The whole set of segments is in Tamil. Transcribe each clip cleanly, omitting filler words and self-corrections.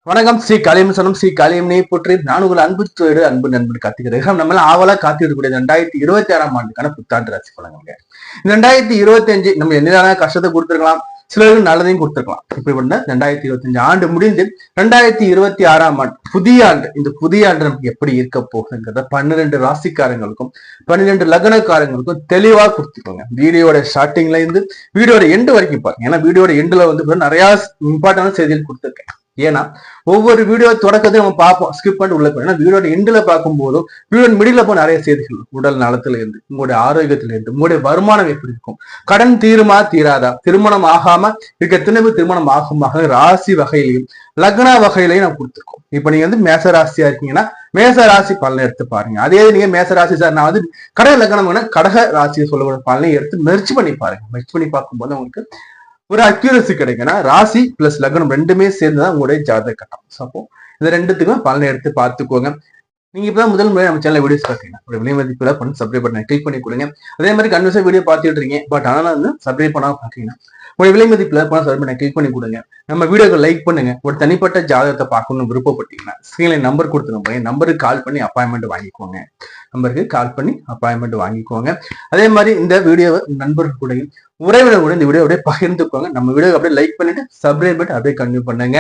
வணக்கம். ஸ்ரீ காளியம் சனம் ஸ்ரீ காளியம்னே போற்றி நான் உங்கள் அன்பு தோடு அன்பு நண்பன் காத்துக்கிறேன். நம்ம ஆவலா காத்துக்கூடிய 2026 ஆண்டுக்கான புத்தாண்டு ராசி பலன்கள். 2025 நம்ம என்னதான கஷ்டத்தை கொடுத்துருக்கலாம், சிலருக்கு நல்லதையும் கொடுத்துருக்கலாம். இப்படி பண்ண 2025 ஆண்டு முடிந்து 2026 ஆண்டு புதிய ஆண்டு. இந்த புதிய ஆண்டு நமக்கு எப்படி இருக்க போகுங்கிறத 12 ராசிக்காரங்களுக்கும் 12 லக்னக்காரங்களுக்கும் தெளிவா கொடுத்துக்கோங்க. வீடியோட ஸ்டார்டிங்ல இருந்து வீடியோட எண்டு வரைக்கும் பாருங்க. ஏன்னா வீடியோட எண்டுல வந்து நிறைய இம்பார்ட்டன்டான செய்திகள் கொடுத்துருக்கேன். ஏன்னா ஒவ்வொரு வீடியோ தொடக்கத்தையும் நம்ம பார்ப்போம், ஸ்கிப் பண்ணிட்டு உள்ள போய். ஏன்னா வீடியோட எண்டுல பார்க்கும் போதும் வீடியோ மிடில போய் நிறைய செய்திகள், உடல் நலத்துல இருந்து, உங்களுடைய ஆரோக்கியத்துல இருந்து, உங்களுடைய வருமானம் எப்படி இருக்கும், கடன் தீருமா தீராதா, திருமணம் ஆகாம இருக்க திணவு திருமணம் ஆகுமாக, ராசி வகையிலையும் லக்ன வகையிலையும் நம்ம கொடுத்துருக்கோம். இப்ப நீங்க வந்து மேச ராசியா இருக்கீங்கன்னா மேச ராசி பலனை எடுத்து பாருங்க. அதே நீங்க மேச ராசி சார் நான் வந்து கடக லக்னம் கடக ராசியை சொல்லக்கூடிய பலனை எடுத்து மெர்ச் பண்ணி பாருங்க. மெர்ச் பண்ணி பார்க்கும்போது உங்களுக்கு ஒரு அக்யூரசி கிடைக்குன்னா ராசி பிளஸ் லக்னம் ரெண்டுமே சேர்ந்துதான் உங்களுடைய ஜாதக கட்டம். அப்போ இந்த ரெண்டுத்துக்கும் பலனை எடுத்து பார்த்துக்கோங்க. நீங்க இப்பதான் முதல் முறை நம்ம சேனல் வீடியோஸ் பாத்தீங்கன்னா ஒரு விலை மதிப்புல பண்ணி சப்ஸ்கிரைப் பண்ண கிளிக் பண்ணி கொடுங்க. அதே மாதிரி கன்வெர்சா வீடியோ பார்த்துட்டு இருக்கீங்க, பட் ஆனால் வந்து சப்ஸ்கிரைப் பண்ணாம பாத்தீங்கன்னா ஒரு விலை மதிப்புல பண்ண சப்ஸ்கிரைப் பண்ண கிளிக் பண்ணி கொடுங்க. நம்ம வீடியோக்கு லைக் பண்ணுங்க. ஒரு தனிப்பட்ட ஜாதகத்தை பார்க்கணும்னு விருப்பப்பட்டீங்கன்னா ஸ்கிரீன்ல நம்பர் கொடுத்துருங்க, நம்பருக்கு கால் பண்ணி அப்பாயின்மெண்ட் வாங்கிக்கோங்க. நம்பருக்கு கால் பண்ணி அப்பாயின்மெண்ட் வாங்கிக்கோங்க. அதே மாதிரி இந்த வீடியோவை நண்பர்கள் கூட உறவினர் கூட இந்த வீடியோ அப்படியே பகிர்ந்துக்கோங்க. நம்ம வீடியோ அப்படியே லைக் பண்ணிட்டு சப்ஸ்கிரைப் பண்ணிட்டு அப்படியே கண்டினியூ பண்ணுங்க.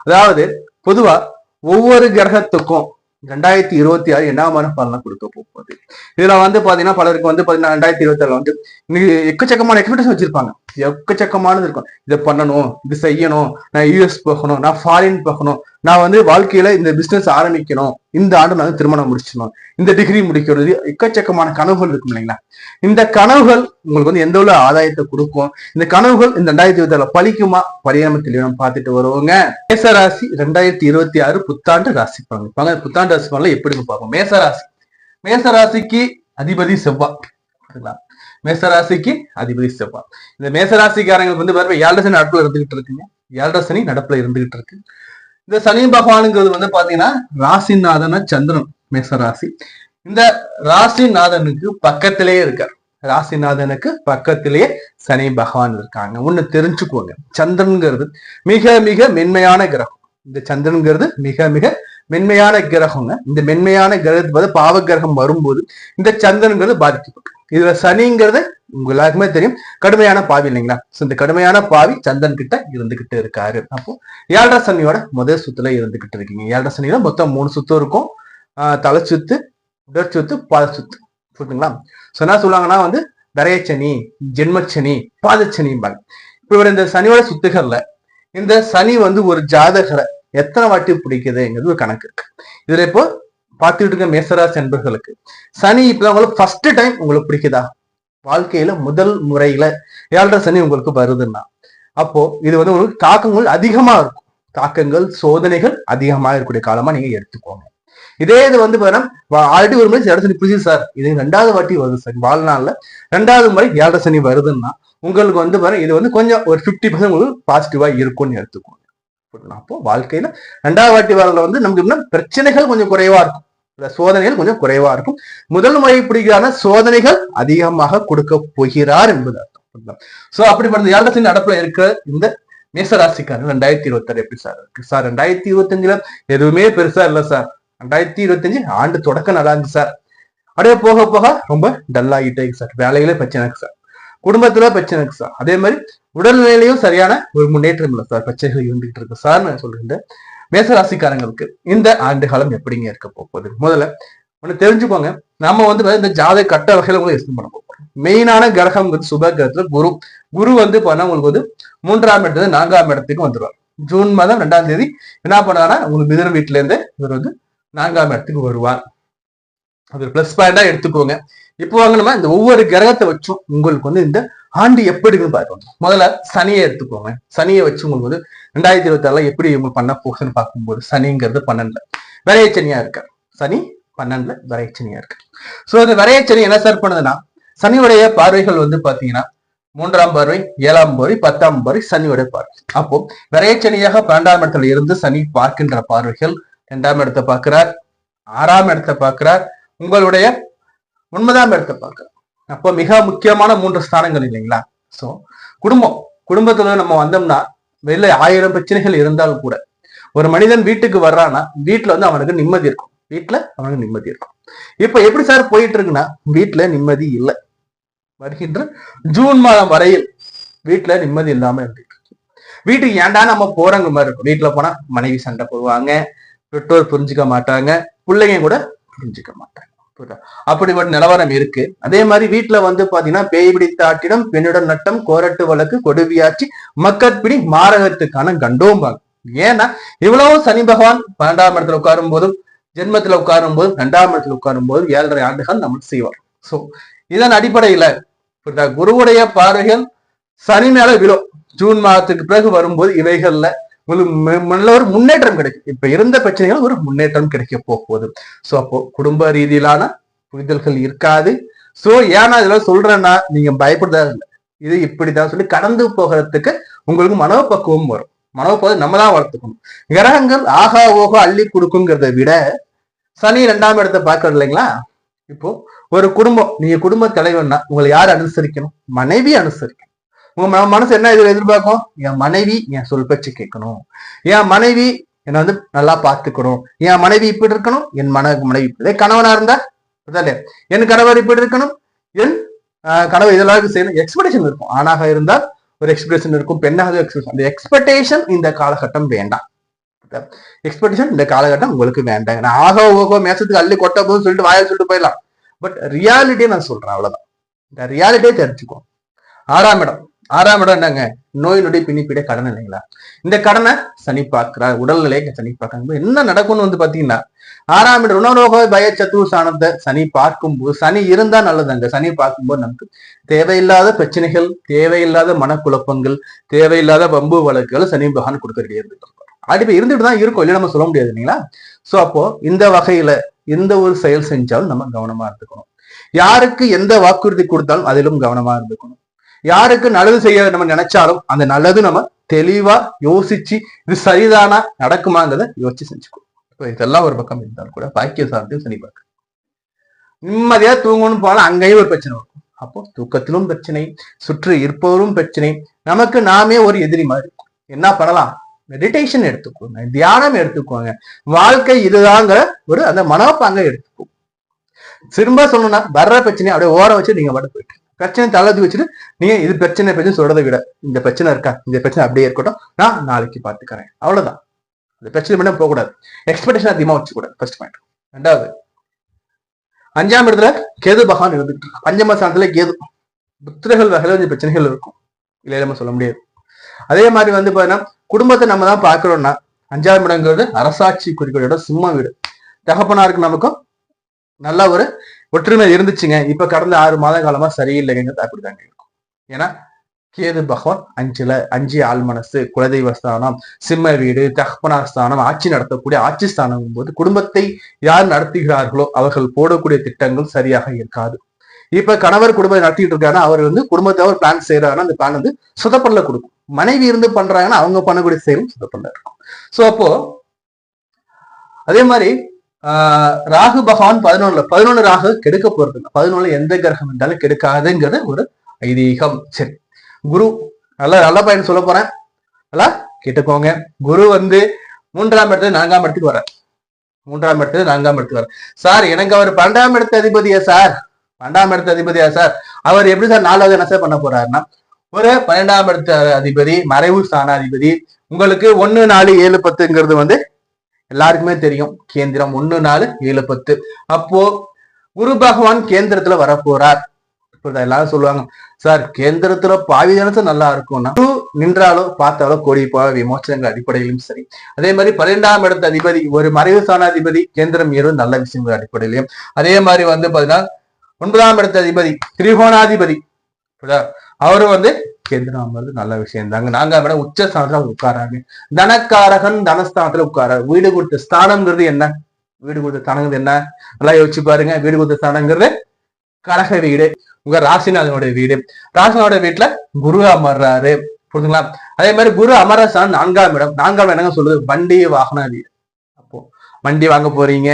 அதாவது பொதுவா ஒவ்வொரு கிரகத்துக்கும் 2026 என்ன மாதிரி பலனை கொடுக்க போகுது. இதுல வந்து பாத்தீங்கன்னா பலருக்கு வந்து பாத்தீங்கன்னா 2026 வந்து எக்கச்சக்கமான எக்ஸ்பெக்டேஷன் வச்சிருப்பாங்க. எக்கச்சக்கமானது இருக்கும். இதை பண்ணணும், இது செய்யணும், நான் யூஎஸ் போகணும், நான் ஃபாரின் போகணும், நான் வந்து வாழ்க்கையில இந்த பிசினஸ் ஆரம்பிக்கணும், இந்த ஆண்டு நான் திருமணம் முடிச்சிடணும், இந்த டிகிரி முடிக்கிறது, எக்கச்சக்கமான கனவுகள் இருக்கும் இல்லைங்களா. இந்த கனவுகள் உங்களுக்கு வந்து எந்த ஒரு ஆதாயத்தை கொடுக்கும், இந்த கனவுகள் இந்த 2026 பலிக்குமா பரிணாமத்தில் நம்ம பார்த்துட்டு வருவோங்க. மேசராசி 2026 புத்தாண்டு ராசி பலன். புத்தாண்டு ராசி பலன் எப்படி பார்ப்போம். மேசராசிக்கு அதிபதி செவ்வாய். மேசராசிக்கு அதிபதி செவ்வாய். இந்த மேசராசிக்காரங்களுக்கு வந்து பாருங்க 7 சனி நடப்புல இருந்துகிட்டு இருக்குங்க. 7 சனி நடப்புல இருந்துகிட்டு இருக்கு. இந்த சனி பகவானுங்கிறது வந்து பாத்தீங்கன்னா ராசிநாதன சந்திரன். மேசராசி இந்த ராசிநாதனுக்கு பக்கத்திலேயே இருக்கார். ராசிநாதனுக்கு பக்கத்திலேயே சனி பகவான் இருக்காங்க. ஒண்ணு தெரிஞ்சுக்கோங்க, சந்திரன்கிறது மிக மிக மென்மையான கிரகம். இந்த சந்திரன்கிறது மிக மிக மென்மையான கிரகங்க. இந்த மென்மையான கிரகத்துக்கு பாவ கிரகம் வரும்போது இந்த சந்திரன்கிறது பாதிக்கப்படும். இதுல சனிங்கிறது உங்க எல்லாருக்குமே தெரியும், கடுமையான பாவி இல்லைங்களா. இந்த கடுமையான பாவி சந்திரன் கிட்ட இருந்துகிட்டு இருக்காரு. அப்போ 7 சனியோட முதல் சுத்துல இருந்துகிட்டு இருக்கீங்க. 7 சனியில மொத்தம் 3 சுத்து இருக்கும். தலை சுத்து, உடற் சுத்து, பாத சுத்து. புரியுதுங்களா. என்ன சொல்லுவாங்கன்னா வந்து விரையச்சனி, ஜென்மச்சனி, பாதச்சனிம்பாங்க. இப்ப இந்த சனியோட சுத்துகள்ல இந்த சனி வந்து ஒரு ஜாதகரை எத்தனை வாட்டி பிடிக்குதுங்கிறது ஒரு கணக்கு இருக்கு. இதுல இப்போ பார்த்துட்டு இருக்க மேசராசி என்பர்களுக்கு சனி இப்பதான் உங்களுக்கு ஃபர்ஸ்ட் டைம் உங்களுக்கு பிடிக்குதா, வாழ்க்கையில முதல் முறையில 7 சனி உங்களுக்கு வருதுன்னா அப்போ இது வந்து உங்களுக்கு தாக்கங்கள் அதிகமா இருக்கும். தாக்கங்கள் சோதனைகள் அதிகமா இருக்கக்கூடிய காலமா நீங்க எடுத்துக்கோங்க. இதே இது வந்து ஆல்ரெடி ஒரு முறை 7 சனி பிடிச்சி சார், இது 2வது வாட்டி வருது சார், வாழ்நாள்ல 2வது முறை 7 சனி வருதுன்னா உங்களுக்கு வந்து இது வந்து கொஞ்சம் ஒரு 50% உங்களுக்கு பாசிட்டிவா இருக்கும்னு எடுத்துக்கோங்க. அப்போ வாழ்க்கையில 2வது வாட்டி வரல வந்து நமக்கு பிரச்சனைகள் கொஞ்சம் குறைவா இருக்கும், சோதனைகள் கொஞ்சம் குறைவா இருக்கும். முதல் முறை பிடிக்கான சோதனைகள் அதிகமாக கொடுக்க போகிறார் என்பது அர்த்தம். சோ அப்படிப்பட்ட 7 சனி நடப்புல இருக்கிற இந்த மேசராசிக்காரங்க 2026 எப்படி சார் இருக்கு சார்? 2025 எதுவுமே பெருசா இல்ல சார். 2025 ஆண்டு தொடக்கம் நல்லா இருந்துச்சு சார், அப்படியே போக போக ரொம்ப டல்லாகிட்டே இருக்கு சார். வேலையில பிரச்சனை இருக்கு சார், குடும்பத்துல பிரச்சனை இருக்கு சார், அதே மாதிரி உடல்நிலையிலும் சரியான ஒரு முன்னேற்றம் இல்லை சார், பிரச்சனைகள் இருந்துகிட்டு இருக்கு சார். நான் சொல்றேன் மேசராசிக்காரங்களுக்கு இந்த ஆண்டு காலம் எப்படிங்க இருக்க போகுது. முதல்ல ஒண்ணு தெரிஞ்சுக்கோங்க, நம்ம வந்து இந்த ஜாதக கட்ட வகையில உங்களுக்கு எக்ஸ்பிளைன் பண்ண போறோம். மெயினான கிரகம் வந்து சுப கிரகத்துல குரு. குரு வந்து உங்களுக்கு வந்து 3ஆம் இடத்துல 4ஆம் இடத்துக்கு வந்துருவார். ஜூன் மாதம் 2ஆம் தேதி என்ன பண்ணாங்கன்னா உங்களுக்கு மிதுன வீட்டுல இருந்து இவர் வந்து 4ஆம் இடத்துக்கு வருவார். அது பிளஸ் பாயிண்டா எடுத்துக்கோங்க. இப்போ வாங்கணுமா இந்த ஒவ்வொரு கிரகத்தை வச்சும் உங்களுக்கு வந்து இந்த ஆண்டு எப்படி இருக்குன்னு பார்க்கணும். முதல்ல சனியை எடுத்துக்கோங்க. சனியை வச்சு உங்களுக்கு வந்து 2026 எப்படி உங்களுக்கு பண்ண போகுதுன்னு பார்க்கும்போது சனிங்கிறது 12ல விரையச்சனியா இருக்காரு. சனி 12ல விரையச்சனியா இருக்கு. சோ இந்த விரையச்சனி என்ன சார் பண்ணுதுன்னா, சனியுடைய பார்வைகள் வந்து பாத்தீங்கன்னா 3ஆம் பார்வை, 7ஆம் பார்வை, 10ஆம் பார்வை சனியுடைய பார்வை. அப்போ விரையச்சனியாக 12ஆம் இடத்துல இருந்து சனி பார்க்கின்ற பார்வைகள் 2ஆம் இடத்தை பார்க்கிறார், 6ஆம் இடத்தை பார்க்கிறார், உங்களுடைய 9ஆம் இடத்தை பார்க்கிறார். அப்போ மிக முக்கியமான 3 ஸ்தானங்கள் இல்லைங்களா. சோ குடும்பத்துல நம்ம வந்தோம்னா வெளில 1000 பிரச்சனைகள் இருந்தாலும் கூட ஒரு மனிதன் வீட்டுக்கு வர்றான்னா வீட்டுல வந்து அவனுக்கு நிம்மதி இருக்கும், வீட்டுல அவனுக்கு நிம்மதி இருக்கும். இப்ப எப்படி சார் போயிட்டு இருக்குன்னா வீட்டுல நிம்மதி இல்லை. வருகின்ற ஜூன் மாதம் வரையில் வீட்டுல நிம்மதி இல்லாம இருந்துட்டு இருக்கு. வீட்டுக்கு ஏன்டா நம்ம போறவங்க மாதிரி இருக்கும். வீட்டுல போனா மனைவி சண்டை போடுவாங்க, பெற்றோர் புரிஞ்சுக்க மாட்டாங்க, பிள்ளைங்க கூட புரிஞ்சுக்க மாட்டாங்க. அப்படிப்பட்ட நிலவரம் இருக்கு. அதே மாதிரி வீட்டுல வந்து பாத்தீங்கன்னா பேய் பிடித்த ஆட்டிடம், பெண்ணுடன் நட்டம், கோரட்டு வழக்கு, கொடுவியாட்சி, மக்கட்பிடி, மாரகத்துக்கான கண்டோம்பாங்க. ஏன்னா இவ்வளவு சனி பகவான் 12ஆம் இடத்துல உட்காரும் போதும், ஜென்மத்துல உட்காரும் போதும், 2ஆம் இடத்துல உட்காரும் போது 7.5 ஆண்டுகள் நமக்கு செய்வார். சோ இதன் அடிப்படையில குருவுடைய பார்வைகள் சனி மேல விழும். ஜூன் மாதத்துக்கு பிறகு வரும்போது இவைகள்ல நல்ல ஒரு முன்னேற்றம் கிடைக்கும். இப்ப இருந்த பிரச்சனைகள் ஒரு முன்னேற்றம் கிடைக்க போகுது. சோ அப்போ குடும்ப ரீதியிலான புரிதல்கள் இருக்காது. சோ ஏன்னா இதெல்லாம் சொல்றேன்னா நீங்க பயப்படுறதா இல்லை, இது இப்படிதான் சொல்லி கடந்து போகிறதுக்கு உங்களுக்கு மனோபக்குவம் வரும். மனோபக்குவம் நம்ம தான் வளர்த்துக்கணும். கிரகங்கள் ஆகா ஓகோ அள்ளி கொடுக்குங்கிறத விட சனி 2ஆம் இடத்தை பார்க்கறது இல்லைங்களா. இப்போ ஒரு குடும்பம், நீங்க குடும்ப தலைவன்னா உங்களை யார் அனுசரிக்கணும்? மனைவி அனுசரிக்கணும். உங்க மனசு என்ன இதுல எதிர்பார்க்கும்? என் மனைவி என் சொல் பேச்சு கேட்கணும், என் மனைவி என்னை வந்து நல்லா பார்த்துக்கணும், என் மனைவி இப்படி இருக்கணும், என் மனைவி இப்படி. கணவனா இருந்தா என் கணவர் இப்படி இருக்கணும், என் கணவர் இதெல்லாம் செய்யணும், எக்ஸ்பெக்டேஷன் இருக்கும். ஆணாக இருந்தால் ஒரு எக்ஸ்பெக்டேஷன் இருக்கும், பெண்ணாக எக்ஸ்பெக்டேஷன். அந்த எக்ஸ்பெக்டேஷன் இந்த காலகட்டம் வேண்டாம். எக்ஸ்பெக்டேஷன் இந்த காலகட்டம் உங்களுக்கு வேண்டாம். நான் ஆகோ ஓகோ மேசத்துக்கு அள்ளி கொட்ட போதுன்னு சொல்லிட்டு வாயை சொல்லிட்டு போயிடலாம். பட் ரியாலிட்டியை நான் சொல்றேன், அவ்வளவுதான். இந்த ரியாலிட்டியை தெரிஞ்சுக்கோ. 6ஆம் இடம், 6ஆம் இடம் என்னங்க? நோய் நொடி பிணிப்பிட கடன் இல்லைங்களா? இந்த கடனை சனி பார்க்கிறார், உடல்நிலையை சனி பார்க்கறாங்க. என்ன நடக்கும்னு வந்து பாத்தீங்கன்னா 6ஆம் இடம் ருணரோக பய சத்துரு ஸ்தானத்தை சனி பார்க்கும்போது, சனி இருந்தா நல்லதுங்க. சனி பார்க்கும்போது நமக்கு தேவையில்லாத பிரச்சனைகள், தேவையில்லாத மனக்குழப்பங்கள், தேவையில்லாத வம்பு வழக்குகள் சனி பகவான் கொடுக்கறதே இருந்துட்டு அடிப்பை இருந்துட்டு தான் இருக்கும், இல்லையா நம்ம சொல்ல முடியாது இல்லைங்களா. சோ அப்போ இந்த வகையில எந்த ஒரு செயல் செஞ்சாலும் நம்ம கவனமா இருந்துக்கணும். யாருக்கு எந்த வாக்குறுதி கொடுத்தாலும் அதிலும் கவனமா இருந்துக்கணும். யாருக்கு நல்லது செய்ய நம்ம நினைச்சாலும் அந்த நல்லது நம்ம தெளிவா யோசிச்சு இது சரிதானா நடக்குமாங்கிறத யோசிச்சு செஞ்சுக்கணும். இப்போ இதெல்லாம் ஒரு பக்கம் இருந்தாலும் கூட பாக்கிய சார்ந்தையும் சனி பார்க்க நிம்மதியா தூங்கணும்னு போனா அங்கேயும் ஒரு பிரச்சனை இருக்கும். அப்போ தூக்கத்திலும் பிரச்சனை, சுற்றி இருப்பவரும் பிரச்சனை, நமக்கு நாமே ஒரு எதிரி மாதிரி இருக்கும். என்ன பண்ணலாம்? மெடிடேஷன் எடுத்துக்கோங்க, தியானம் எடுத்துக்கோங்க. வாழ்க்கை இதுதாங்கிற ஒரு அந்த மனோப்பாங்க எடுத்துக்கோ. திரும்ப சொல்லணும்னா வர்ற பிரச்சனையை அப்படியே ஓர வச்சு நீங்க பாட்டு போயிட்டு பிரச்சனை தளர்த்து வச்சுட்டு நீங்க இது பிரச்சனை சொல்றதை விட இந்த பிரச்சனை இருக்கா, இந்த பிரச்சனை அப்படியே இருக்கட்டும், நான் நாளைக்கு பாத்துக்கிறேன், அவ்வளவுதான். இந்த பிரச்சனை மட்டும் போகக்கூடாது, எக்ஸ்பெக்டேஷன் அதிகமா வச்சுக்கூடாது. First point. 2வது, 5ஆம் இடத்துல கேது பகவான் இருந்துட்டு இருக்கு. 5ஆம் ஸ்தானத்துல கேது, புத்திரர்கள் வகையில கொஞ்சம் பிரச்சனைகள் இருக்கும், இல்லையா நம்ம சொல்ல முடியாது. அதே மாதிரி வந்து பாத்தீங்கன்னா குடும்பத்தை நம்ம தான் பாக்குறோம்னா 5ஆம் இடங்கிறது அரசாட்சி குறிக்கோளோட சிம்ம வீடு. தகப்பனாருக்கு நமக்கும் நல்ல ஒரு ஒற்றுமை இருந்துச்சுங்க. இப்ப கடந்த 6 மாத காலமா சரியில்லைங்கிறது அப்படிதாங்க இருக்கும். ஏன்னா கேது பகவான் 5 ஆழ்மனசு, குலதெய்வ ஸ்தானம், சிம்ம வீடு, தகப்பனார் ஸ்தானம், ஆட்சி நடத்தக்கூடிய ஆட்சி ஸ்தானம் போது குடும்பத்தை யார் நடத்துகிறார்களோ அவர்கள் போடக்கூடிய திட்டங்கள் சரியாக இருக்காது. இப்ப கணவர் குடும்பத்தை நடத்திட்டு இருக்காருன்னா அவர் வந்து குடும்பத்தை அவர் பிளான் செய்யறாருன்னா அந்த பிளான் வந்து சுதப்படல கொடுக்கும். மனைவி இருந்து பண்றாங்கன்னா அவங்க பண்ணக்கூடிய செயலும் சுதப்படல இருக்கும். சோ அப்போ அதே மாதிரி ராகு பகவான் 11 ராகு கெடுக்க போறது. 11 எந்த கிரகம் இருந்தாலும் கெடுக்காதுங்கிறது ஒரு ஐதீகம். சரி, குரு நல்ல பையன் சொல்ல போறேன், நல்லா கேட்டுக்கோங்க. குரு வந்து 3ஆம் இடத்துல 4ஆம் இடத்துக்கு வர, 3ஆம் இடத்துல 4ஆம் இடத்துக்கு வர. சார் எனக்கு அவர் 12ஆம் இடத்து அதிபதியா சார், 12ஆம் இடத்து அதிபதியா சார், அவர் எப்படி சார் 4வது என்ன சார் பண்ண போறாருன்னா ஒரு 12ஆம் இடத்து அதிபதி மறைவு ஸ்தானாதிபதி. உங்களுக்கு 1, 4, 7, 10ங்கிறது வந்து எல்லாருக்குமே தெரியும், கேந்திரம் 1, 4, 7, 10. அப்போ குரு பகவான் கேந்திரத்துல வரப்போறார். எல்லாரும் சொல்லுவாங்க சார் கேந்திரத்துல பாவி தினசம் நல்லா இருக்கும்னா குரு நின்றாலோ பார்த்தாலோ கோடி விமோச்சனங்கள் அடிப்படையிலும் சரி. அதே மாதிரி 12ஆம் இடத்து அதிபதி ஒரு மறைவு ஸ்தானாதிபதி கேந்திரம் ஏறும் நல்ல விஷயங்கள் அடிப்படையிலையும். அதே மாதிரி வந்து பாத்தீங்கன்னா 9ஆம் இடத்து அதிபதி திரிகோணாதிபதி அவரு வந்து கேந்திரம் வந்து நல்ல விஷயம் தாங்க. 4ஆம் இடம் உச்ச ஸ்தானத்துல உட்காராங்க. தனக்காரகன் தனஸ்தானத்துல உட்காராரு. வீடு கொடுத்த ஸ்தானம்ங்கிறது என்ன? வீடு கொடுத்த ஸ்தானங்கிறது என்ன? நல்லா யோசிச்சு பாருங்க. வீடு கொடுத்த ஸ்தானங்கிறது கடக வீடு, உங்க ராசிநாதனுடைய வீடு. ராசிநாதோட வீட்டுல குரு அமர்றாரு, புரிஞ்சுங்களா? அதே மாதிரி குரு அமர ஸ்தானம் 4ஆம் இடம். 4ஆம் இடம் என்னங்க சொல்லுது? வண்டி வாகன வீடு. அப்போ வண்டி வாங்க போறீங்க,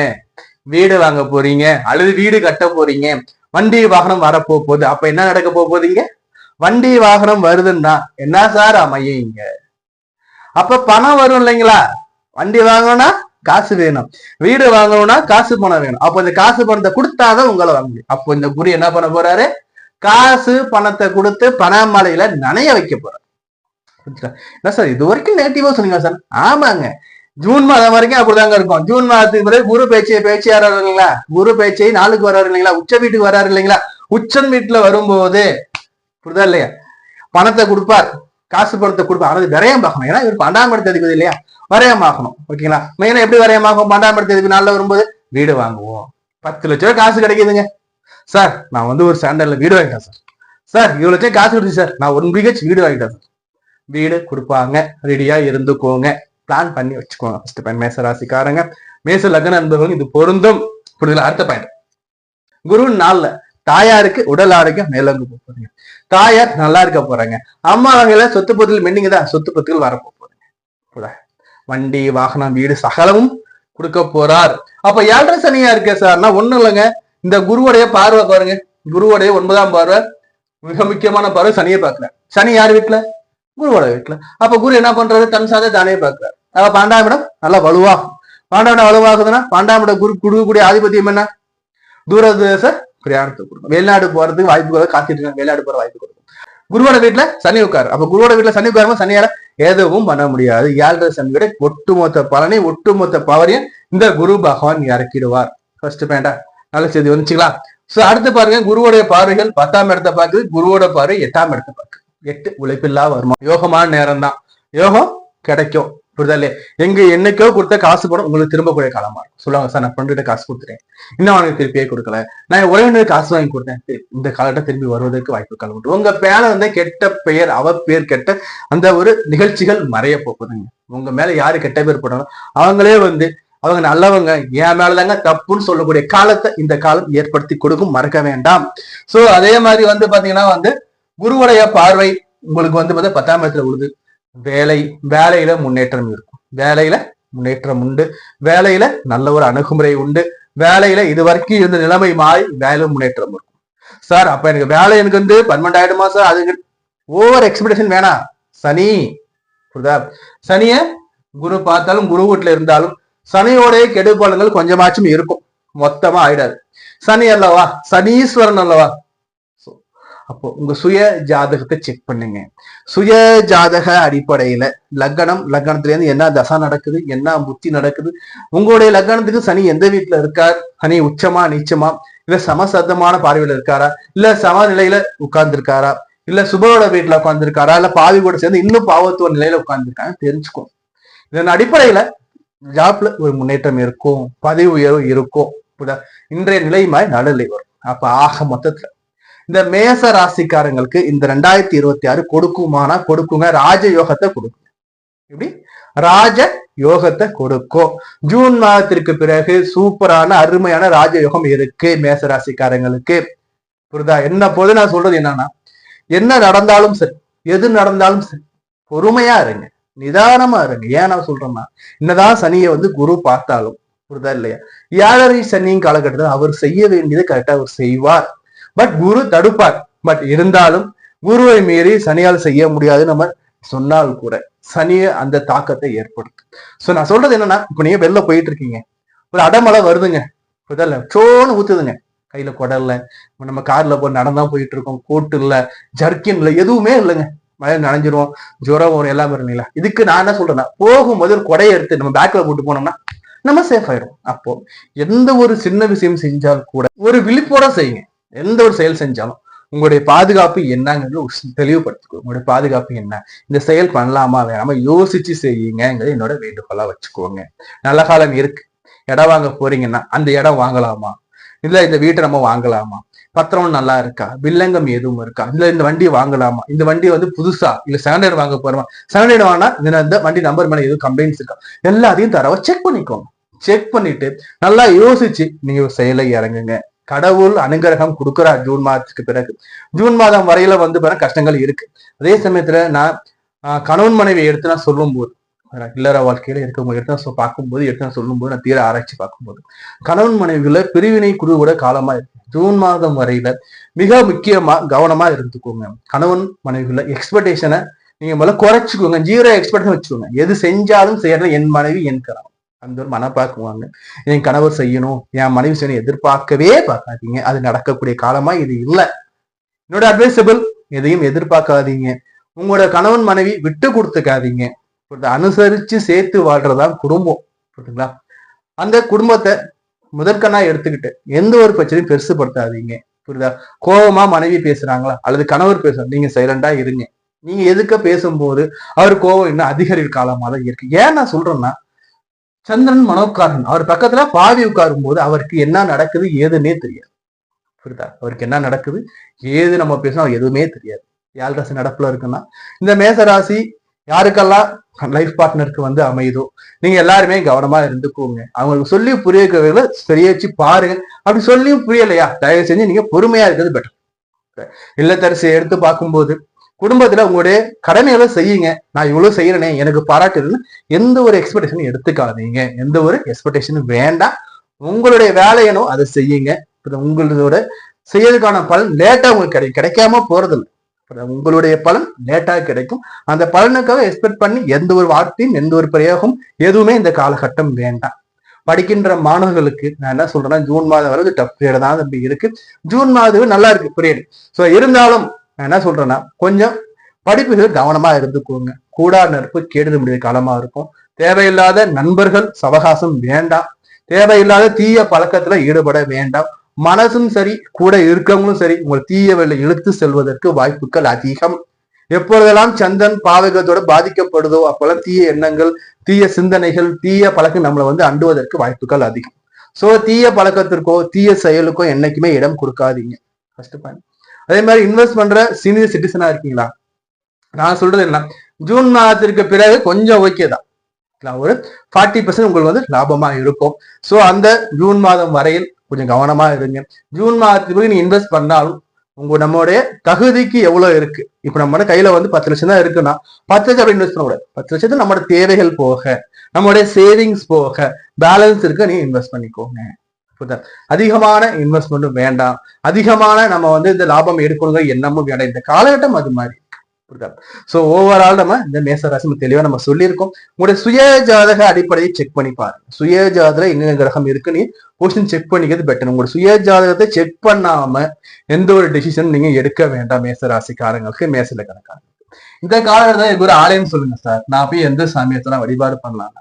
வீடு வாங்க போறீங்க, அல்லது வீடு கட்ட போறீங்க, வண்டி வாகனம் வரப்போ போகுது. அப்ப என்ன நடக்க போகுதுங்க? வண்டி வாகனம் வருதுன்னா என்ன சார் அமையுங்க? அப்ப பணம் வரும் இல்லைங்களா? வண்டி வாங்கணும்னா காசு வேணும், வீடு வாங்கணும்னா காசு பணம் வேணும். அப்போ இந்த காசு பணத்தை கொடுத்தாதான் உங்களை வாங்க முடியும். அப்போ இந்த குரு என்ன பண்ண போறாரு? காசு பணத்தை கொடுத்து பணமழையில நனைய வைக்க போறாரு. என்ன சார் இது வரைக்கும் நெகட்டிவா சொன்னீங்க சார்? ஆமாங்க, ஜூன் மாதம் வரைக்கும் அப்படிதாங்க இருக்கும். ஜூன் மாதத்துக்கு பிறகு குரு பேச்சு வராரு இல்லைங்களா? குரு பேச்சை நாளுக்கு வராரு இல்லைங்களா? உச்ச வீட்டுக்கு வராரு இல்லைங்களா? உச்சன் வீட்டுல வரும்போது புரிதா இல்லையா? பணத்தை கொடுப்பார், காசு பணத்தை கொடுப்பார். ஆனால் விரயம் பார்க்கணும். ஏன்னா இவர் 12ஆம் இடத்து அதிபதி இல்லையா? விரயம் ஆகணும். ஓகேங்களா? மெயினா எப்படி விரயம் ஆகும்? 12ஆம் இடத்து அதிபதி நாளில் வரும்போது வீடு வாங்குவோம். 10 லட்சம் ரூபாய் காசு கிடைக்குதுங்க சார், நான் வந்து ஒரு ஸ்டாண்டர்ட்ல வீடு வாங்கிட்டேன் சார். சார் 7 லட்சம் காசு கொடுத்து சார், நான் 1 BH வீடு வாங்கிட்டேன் சார். வீடு கொடுப்பாங்க, ரெடியா இருந்துக்கோங்க, பிளான் பண்ணி வச்சுக்கோங்க. ஃபர்ஸ்ட் பாயிண்ட் மேச ராசிக்காரங்க, மேச லக்ன அன்பர்களும் இது பொருந்தும். புரியுதுல? அடுத்த பாயிண்ட், குரு நாள்ல தாயாருக்கு உடல் ஆரோக்கியம் மேலோங்க போறீங்க. தாயார் நல்லா இருக்க போறாங்க. அம்மா வகையில சொத்து பத்துகள் மெண்டிங்க தான், சொத்து பத்துகள் வரப்போ போறீங்க. வண்டி வாகனம் வீடு சகலமும் கொடுக்க போறார். அப்ப 7.5 சனியா இருக்க சார்னா ஒண்ணும் இல்லைங்க, இந்த குருவுடைய பார்வை பாருங்க. குருவுடைய 9ஆம் பார்வை மிக முக்கியமான பார்வை சனியை பார்க்கிறார். சனி யார் வீட்டுல? குருவோட வீட்டுல. அப்ப குரு என்ன பண்றாரு? தன் சாதை தானே பார்க்கிறார். அப்ப 12ஆம் இடம் நல்லா வலுவாகும். 12ஆம் இடம் வலுவாகுதுன்னா 12ஆம் இடம் குரு கொடுக்கக்கூடிய ஆதிபத்தியம் என்ன? தூரதேச பிரயாணத்தை கொடுக்கும். வெளிநாடு போறதுக்கு வாய்ப்பு காத்துட்டு இருக்காங்க, வெளிநாடு போற வாய்ப்பு கொடுக்கும். குருவோட வீட்டுல சனி உட்காரு. அப்ப குருவோட வீட்டுல சனி உட்காரும்போது சனியால எதுவும் பண்ண முடியாது. 7.5 சனியோட ஒட்டுமொத்த பலனை ஒட்டுமொத்த பவரையும் இந்த குரு பகவான் இறக்கிடுவார். ஃபர்ஸ்ட் பாயிண்டா நல்ல செய்தி வந்துச்சுங்களா? சோ அடுத்து பாருங்க, குருவோடைய பார்வைகள் 10ஆம் இடத்தை பார்க்குது, குருவோட பார்வை 8ஆம் இடத்தை பார்க்குது. 8 உழைப்பில்லா வருமானம், யோகமான நேரம் தான். யோகம் கிடைக்கும். புரிதலே? எங்க என்னைக்கோ கொடுத்த காசு பணம் உங்களுக்கு திரும்பக்கூடிய காலமா இருக்கும். சொல்லுவாங்க சார், நான் ஃப்ரெண்டு காசு கொடுத்துட்டேன், இன்னும் அவனுக்கு திருப்பியே கொடுக்கல, நான் உறவினருக்கு காசு வாங்கி கொடுத்தேன், இந்த காலத்தை திரும்பி வருவதற்கு வாய்ப்புகள் உண்டு. உங்க மேல வந்து கெட்ட பெயர், அவ பேர் கெட்ட அந்த ஒரு நிகழ்ச்சிகள் மறைய போகுதுங்க. உங்க மேல யாரு கெட்ட பேர் போட்டாலும் அவங்களே வந்து அவங்க நல்லவங்க, என் மேலதாங்க தப்புன்னு சொல்லக்கூடிய காலத்தை இந்த காலம் ஏற்படுத்தி கொடுக்கும், மறக்க வேண்டாம். சோ அதே மாதிரி வந்து பாத்தீங்கன்னா வந்து குருவுடைய பார்வை உங்களுக்கு வந்து பார்த்தா 10ஆம் இடத்துல உழுது. வேலையில முன்னேற்றம் இருக்கும், வேலையில முன்னேற்றம் உண்டு, வேலையில நல்ல ஒரு அணுகுமுறை உண்டு, வேலையில இது வரைக்கும் இருந்த நிலைமை மாறி வேலையில முன்னேற்றம் இருக்கும். சார் அப்ப எனக்கு வேலை எனக்கு வந்து பர்மனெண்ட் ஆயிடுமா சார்? அது ஓவர் எக்ஸ்பெக்டேஷன் வேணாம். சனி புரியுதா? சனிய குரு பார்த்தாலும் குரு வீட்டுல இருந்தாலும் சனியோடைய கெடுபலங்கள் கொஞ்சமாச்சும் இருக்கும், மொத்தமா ஆயிடாது. சனி அல்லவா, சனீஸ்வரன் அல்லவா. அப்போ உங்க சுய ஜாதகத்தை செக் பண்ணுங்க. சுய ஜாதக அடிப்படையில லக்னத்துல இருந்து என்ன தசா நடக்குது, என்ன புத்தி நடக்குது, உங்களுடைய லக்னத்துக்கு சனி எந்த வீட்டுல இருக்கார், சனி உச்சமா நீச்சமா, இல்ல சமசத்தமான பார்வையில இருக்காரா, இல்ல சமநிலையில உட்கார்ந்து இருக்காரா, இல்ல சுபரோட வீட்டுல உட்கார்ந்து இருக்காரா, இல்ல பாவி கூட சேர்ந்து இன்னும் பாவத்துவ நிலையில உட்கார்ந்து இருக்காங்க தெரிஞ்சுக்கும். இதன் அடிப்படையில ஜாப்ல ஒரு முன்னேற்றம் இருக்கும், பதவி உயர்வு இருக்கும். இன்றைய நிலை மாதிரி நடுநிலை வரும். அப்ப ஆக மொத்தத்துல இந்த மேச ராசிக்காரங்களுக்கு இந்த 2026 கொடுக்குமானா கொடுக்குங்க, ராஜ யோகத்தை கொடுக்கும். எப்படி ராஜ யோகத்தை கொடுக்கும்? ஜூன் மாதத்திற்கு பிறகு சூப்பரான அருமையான ராஜ யோகம் இருக்கு மேச ராசிக்காரங்களுக்கு. புரியுதா? என்ன போது நான் சொல்றது என்னன்னா, என்ன நடந்தாலும் சரி, எது நடந்தாலும் சரி, பொறுமையா இருங்க, நிதானமா இருங்க. ஏன் நான் சொல்றேன்னா, என்னதான் சனியை வந்து குரு பார்த்தாலும் புரியுதா இல்லையா, 7.5 சனியின் காலகட்டத்தில் அவர் செய்ய வேண்டியதை கரெக்டா அவர் செய்வார். But Guru தடுப்பார். பட் இருந்தாலும் குருவை மீறி சனியால் செய்ய முடியாது நம்ம சொன்னால் கூட சனிய அந்த தாக்கத்தை ஏற்படுத்தும். சோ நான் சொல்றது என்னன்னா, இப்ப நீங்க வெளில போயிட்டு இருக்கீங்க, ஒரு அடமழை வருதுங்க, சோன்னு ஊத்துதுங்க, கையில குடல்ல, நம்ம கார்ல போய் நடந்தா போயிட்டு இருக்கோம், கோட்டு இல்ல, ஜர்க்கின் இல்ல, எதுவுமே இல்லைங்க, மழை நனைஞ்சிரும், ஜுரம் வரும், எல்லாமே இருந்தீங்களா. இதுக்கு நான் என்ன சொல்றேன்னா, போகும்போது ஒரு கொடையை எடுத்து நம்ம பேக்ல போட்டு போனோம்னா நம்ம சேஃப் ஆயிடும். அப்போ எந்த ஒரு சின்ன விஷயம் செஞ்சால் கூட ஒரு விழிப்போட செய்யுங்க. எந்த ஒரு செயல் செஞ்சாலும் உங்களுடைய பாதுகாப்பு என்னங்கிறது தெளிவுபடுத்திக்கோ. உங்களுடைய பாதுகாப்பு என்ன, இந்த செயல் பண்ணலாமா வேணாமா யோசிச்சு செய்யுங்கிறது என்னோட வேண்டுகோளா வச்சுக்கோங்க. நல்ல காலம் இருக்கு. இடம் வாங்க போறீங்கன்னா அந்த இடம் வாங்கலாமா, இல்ல இந்த வீட்டை நம்ம வாங்கலாமா, பத்திரம் நல்லா இருக்கா, வில்லங்கம் எதுவும் இருக்கா, இல்ல இந்த வண்டி வாங்கலாமா, இந்த வண்டி வந்து புதுசா இல்ல செகண்ட் வாங்க போறோமா, செகண்ட் வாங்கினா இந்த வண்டி நம்பர் மேல எதுவும் கம்ப்ளைண்ட்ஸ் இருக்கா, எல்லாத்தையும் தரவா செக் பண்ணிக்கோங்க. செக் பண்ணிட்டு நல்லா யோசிச்சு நீங்க செயலை இறங்குங்க. கடவுள் அனுகிரகம் கொடுக்குறார் ஜூன் மாதத்துக்கு பிறகு. ஜூன் மாதம் வரையில வந்து கஷ்டங்கள் இருக்கு. அதே சமயத்துல நான் கணவன் மனைவி எடுத்து நான் சொல்லும் போது, இல்லற வாழ்க்கையில இருக்கவங்க எடுத்து பார்க்கும்போது, எடுத்து சொல்லும் போது, நான் தீர ஆராய்ச்சி பார்க்கும்போது கணவன் மனைவிகளை பிரிவினை குருவோட காலமா இருக்கு. ஜூன் மாதம் வரையில மிக முக்கியமா கவனமா இருந்துக்கோங்க. கணவன் மனைவிகளை எக்ஸ்பெக்டேஷனை நீங்க முதல்ல குறைச்சிக்கோங்க, 0 எக்ஸ்பெக்டேஷன் வச்சுக்கோங்க. எது செஞ்சாலும் செய்யறது என் மனைவி என் கணவன் அந்த ஒரு மனப்பாக்குவாங்க. என் கணவர் செய்யணும், என் மனைவி செய்யணும் எதிர்பார்க்கவே பார்க்காதீங்க. அது நடக்கக்கூடிய காலமா இது இல்லை. என்னோட அட்வைசபிள், எதையும் எதிர்பார்க்காதீங்க. உங்களோட கணவன் மனைவி விட்டு கொடுத்துக்காதீங்க. அனுசரிச்சு சேர்த்து வாழ்றதுதான் குடும்பம். புரியுதுங்களா? அந்த குடும்பத்தை முதற்கண்ணா எடுத்துக்கிட்டு எந்த ஒரு பிரச்சனையும் பெருசுப்படுத்தாதீங்க. புரியுதா? கோபமா மனைவி பேசுறாங்களா அல்லது கணவர் பேசுறாங்க, நீங்க சைலண்டா இருங்க. நீங்க எதுக்க பேசும்போது அவர் கோபம் இன்னும் அதிகரிக்கிற காலமா தான் இருக்கு. ஏன் நான் சொல்றேன்னா, சந்திரன் மனோக்காரன், அவர் பக்கத்துல பாவி உட்காரும் போது அவருக்கு என்ன நடக்குது ஏதுன்னே தெரியாது. புரியுதா? அவருக்கு என்ன நடக்குது ஏது நம்ம பேசணும் எதுவுமே தெரியாது. 7 ராசி நடப்புல இருக்குன்னா, இந்த மேச ராசி யாருக்கெல்லாம் லைஃப் பார்ட்னருக்கு வந்து அமையுதோ நீங்க எல்லாருமே கவனமா இருந்துக்கோங்க. அவங்களுக்கு சொல்லி புரிய வைக்கிறத சரியா வச்சு பாருங்க. அப்படி சொல்லியும் புரியலையா, தயவு செஞ்சு நீங்க பொறுமையா இருக்கிறது பெட்டர். இல்லத்தரசியை எடுத்து பார்க்கும்போது குடும்பத்துல உங்களுடைய கடமைகளை செய்யுங்க. நான் இவ்வளவு செய்யறேனே எனக்கு பாராட்டுன்னு எந்த ஒரு எக்ஸ்பெக்டேஷனும் எடுத்துக்காதீங்க. எந்த ஒரு எக்ஸ்பெக்டேஷனும் வேண்டாம். உங்களுடைய வேலையனோ அதை செய்யுங்க. உங்களோட செய்யறதுக்கான பலன் லேட்டா உங்களுக்கு கிடைக்காம போறதில்லை. உங்களுடைய பலன் லேட்டா கிடைக்கும். அந்த பலனுக்காக எக்ஸ்பெக்ட் பண்ணி எந்த ஒரு வார்த்தையும் எந்த ஒரு பிரயோகம் எதுவுமே இந்த காலகட்டம் வேண்டாம். படிக்கின்ற மாணவர்களுக்கு நான் என்ன சொல்றேன்னா, ஜூன் மாதம் வரை டஃப் பீரியட் தான் அப்படி இருக்கு. ஜூன் மாதம் நல்லா இருக்கு பீரியட். ஸோ இருந்தாலும் நான் என்ன சொல்றேன்னா, கொஞ்சம் படிப்புகள் கவனமா இருந்துக்கோங்க. கூடா நட்பு கேடுத முடிய காலமா இருக்கும். தேவையில்லாத நண்பர்கள் சவகாசம் வேண்டாம். தேவையில்லாத தீய பழக்கத்துல ஈடுபட வேண்டாம். மனசும் சரி கூட இருக்கவங்களும் சரி உங்களை தீய வேலை இழுத்து செல்வதற்கு வாய்ப்புகள் அதிகம். எப்பொழுதெல்லாம் சந்திரன் பாவகத்தோட பாதிக்கப்படுதோ அப்பெல்லாம் தீய எண்ணங்கள், தீய சிந்தனைகள், தீய பழக்கம் நம்மளை வந்து அண்டுவதற்கு வாய்ப்புகள் அதிகம். சோ தீய பழக்கத்திற்கோ தீய செயலுக்கோ என்னைக்குமே இடம் கொடுக்காதீங்க. First point. அதே மாதிரி இன்வெஸ்ட் பண்ற சீனியர் சிட்டிசனா இருக்கீங்களா, நான் சொல்றது என்ன, ஜூன் மாதத்திற்கு பிறகு கொஞ்சம் ஓகே தான். ஒரு 40% உங்களுக்கு வந்து லாபமா இருக்கும். சோ அந்த ஜூன் மாதம் வரையில் கொஞ்சம் கவனமா இருங்க. ஜூன் மாதத்துக்கு நீங்க இன்வெஸ்ட் பண்ணாலும் நம்மளுடைய தகுதிக்கு எவ்வளவு இருக்கு. இப்ப நம்ம கையில வந்து 10 லட்சம் தான் இருக்குன்னா 10 லட்சம் அப்படி இன்வெஸ்ட் பண்ணக்கூடாது. 10 லட்சத்துக்கு நம்மளோட தேவைகள் போக, நம்மளுடைய சேவிங்ஸ் போக பேலன்ஸ் இருக்க நீங்க இன்வெஸ்ட் பண்ணிக்கோங்க. அதிகமான இன்வெஸ்ட்மெண்ட்டும் வேண்டாம். அதிகமான நம்ம வந்து இந்த லாபம் எடுக்கணுங்கிற எண்ணமும் வேண்டாம். இந்த காலகட்டம் அது மாதிரி. சோ ஓவரால் நம்ம இந்த மேசராசி தெளிவா நம்ம சொல்லியிருக்கோம். உங்களுடைய சுய ஜாதக அடிப்படையை செக் பண்ணி பாருங்க. சுய ஜாதகம் எங்க கிரகம் இருக்குன்னு பொசிஷன் செக் பண்ணிக்கிறது பெட்டர். உங்களோட சுய ஜாதகத்தை செக் பண்ணாம எந்த ஒரு டிசிஷன் நீங்க எடுக்க வேண்டாம். மேசராசிக்காரங்களுக்கு, மேசல கணக்காரங்க இந்த காலகட்டத்தில் எனக்கு ஒரு ஆலயம் சொல்லுங்க சார், நான் போய் எந்த சாமியத்தை வழிபாடு பண்ணலாம்.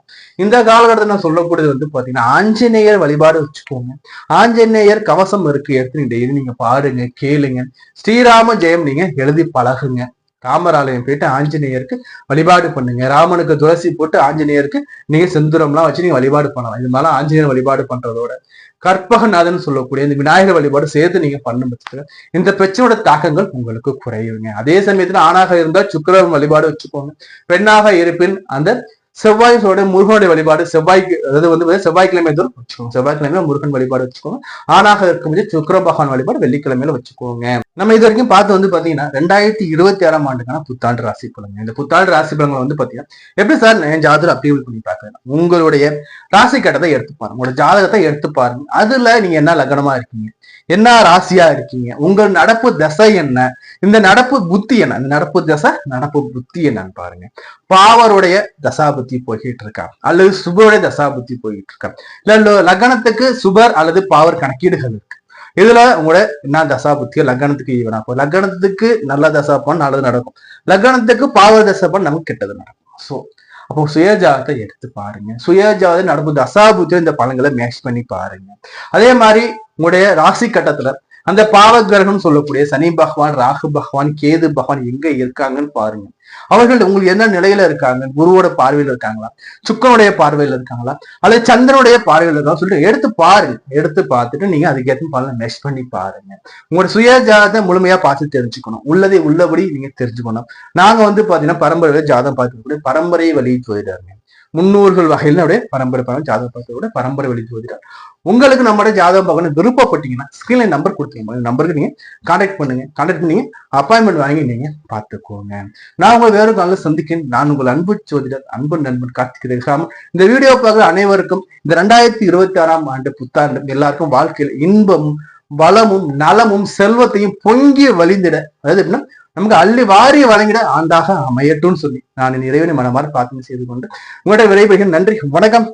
இந்த காலகட்டத்தில் நான் சொல்லக்கூடியது வந்து பாத்தீங்கன்னா, ஆஞ்சநேயர் வழிபாடு வச்சுக்கோங்க. ஆஞ்சநேயர் கவசம் இருக்கு, எடுத்து டெய்லி நீங்க பாருங்க, கேளுங்க. ஸ்ரீராம ஜெயம் நீங்க எழுதி பழகுங்க. ராமர் ஆலயம் போயிட்டு ஆஞ்சநேயருக்கு வழிபாடு பண்ணுங்க. ராமனுக்கு துளசி போட்டு ஆஞ்சநேயருக்கு நீங்க செந்தூரம்லாம் வச்சு நீங்க வழிபாடு பண்ணலாம். இது மாதிரி ஆஞ்சநேயர் வழிபாடு பண்றதோட கற்பகநாதன் சொல்லக்கூடிய இந்த விநாயகர் வழிபாடு சேர்த்து நீங்க பண்ணும் பட்சத்துல இந்த பிரச்சனையோட தாக்கங்கள் உங்களுக்கு குறையுங்க. அதே சமயத்துல ஆணாக இருந்தால் சுக்கிரன் வழிபாடு வச்சுக்கோங்க. பெண்ணாக இருப்பின் அந்த செவ்வாயோட முருகனுடைய வழிபாடு செவ்வாய்க்கு, அதாவது வந்து செவ்வாய்க்கிழமை தோறும் வச்சுக்கோங்க. செவ்வாய்க்கிழமையில முருகன் வழிபாடு வச்சுக்கோங்க. ஆணாக இருக்கும்போது சுக்கிர பகவான் வழிபாடு வெள்ளிக்கிழமையில வச்சுக்கோங்க. நம்ம இது வரைக்கும் பார்த்து வந்து பாத்தீங்கன்னா 2026ஆம் ஆண்டுக்கான புத்தாண்டு ராசி பலன்கள். இந்த புத்தாண்டு ராசி பலன்கள் வந்து பாத்தீங்கன்னா எப்படி சார் என் ஜாதகம் அப்டேட் பண்ணி பார்க்கலாம். உங்களுடைய ராசி கட்டத்தை எடுத்து பாருங்க, உங்களோட ஜாதகத்தை எடுத்து பாருங்க. அதுல நீங்க என்ன லக்னமா இருக்கீங்க, என்ன ராசியா இருக்கீங்க, உங்கள் நடப்பு தசை என்ன, இந்த நடப்பு புத்தி என்ன, இந்த நடப்பு தசை நடப்பு புத்தி என்னன்னு பாருங்க. பாவருடைய தசாபுத்தி போய்கிட்டு இருக்கா அல்லது சுபருடைய தசாபுத்தி போய்கிட்டு இருக்கா, இல்ல லக்னத்துக்கு சுபர் அல்லது பாவர் கணக்கீடுகள் இருக்கு. இதுல உங்களோட என்ன தசா புத்தியோ லக்னத்துக்கு ஈவனா போகும். லக்னத்துக்கு நல்ல தசா பண்ண நல்லது நடக்கும், லக்னத்துக்கு பாவ தசை பண்ண நமக்கு கெட்டது நடக்கும். சோ அப்போ சுயஜாதத்தை எடுத்து பாருங்க. சுயஜாத நடப்பு தசா புத்தியோ இந்த பலன்களை மேட்ச் பண்ணி பாருங்க. அதே மாதிரி உங்களுடைய ராசி கட்டத்துல அந்த பாவ கிரகம் சொல்லக்கூடிய சனி பகவான், ராகு பகவான், கேது பகவான் எங்க இருக்காங்கன்னு பாருங்க. அவர்கள் உங்களுக்கு என்ன நிலையில இருக்காங்க, குருவோட பார்வையில இருக்காங்களா, சுக்கரனுடைய பார்வையில இருக்காங்களா, அல்லது சந்திரனுடைய பார்வையில இருக்காங்க சொல்லிட்டு எடுத்து பாருங்க. எடுத்து பார்த்துட்டு நீங்க அதுக்கேற்ற பலனை மெஷ் பண்ணி பாருங்க. உங்களோட சுய ஜாதத்தை முழுமையா பார்த்து தெரிஞ்சுக்கணும். உள்ளதை உள்ளபடி நீங்க தெரிஞ்சுக்கணும். நாங்க வந்து பாத்தீங்கன்னா பரம்பரை ஜாதகம் பார்க்கக்கூடிய பரம்பரை வழி போயிடாருங்க. முன்னோர்கள் வகையில பரம்பரை ஜாதகம் பார்க்கக்கூடிய பரம்பரை வழி போயிடார். உங்களுக்கு நம்மளோட ஜாதகம் பார்க்கணும் விருப்பப்பட்டீங்கன்னா ஸ்கிரீன்ல நம்பர் கொடுத்தீங்க, நம்பருக்கு நீங்க கான்டாக்ட் பண்ணுங்க. கான்டாக்ட் பண்ணி அப்பாயின்மெண்ட் வாங்கி நீங்க பார்த்துக்கோங்க. நான் உங்களை வேறு காலையில் சந்திக்கிறேன். நான் உங்கள் அன்பு ஜோதிடர், அன்பு நண்பன் கார்த்திக் ரேகாமன். இந்த வீடியோ பார்க்குற அனைவருக்கும் இந்த 2026ஆம் ஆண்டு புத்தாண்டு எல்லாருக்கும் வாழ்க்கையில் இன்பமும் வளமும் நலமும் செல்வத்தையும் பொங்கி வழிந்திட, அதாவது எப்படின்னா நமக்கு அள்ளி வாரி வழங்கிட ஆண்டாக அமையட்டும்னு சொல்லி நான் இறைவனை மனமாறு பிரார்த்தனை செய்து கொண்டு உங்கள்கிட்ட விரைவுகிறேன். நன்றி, வணக்கம்.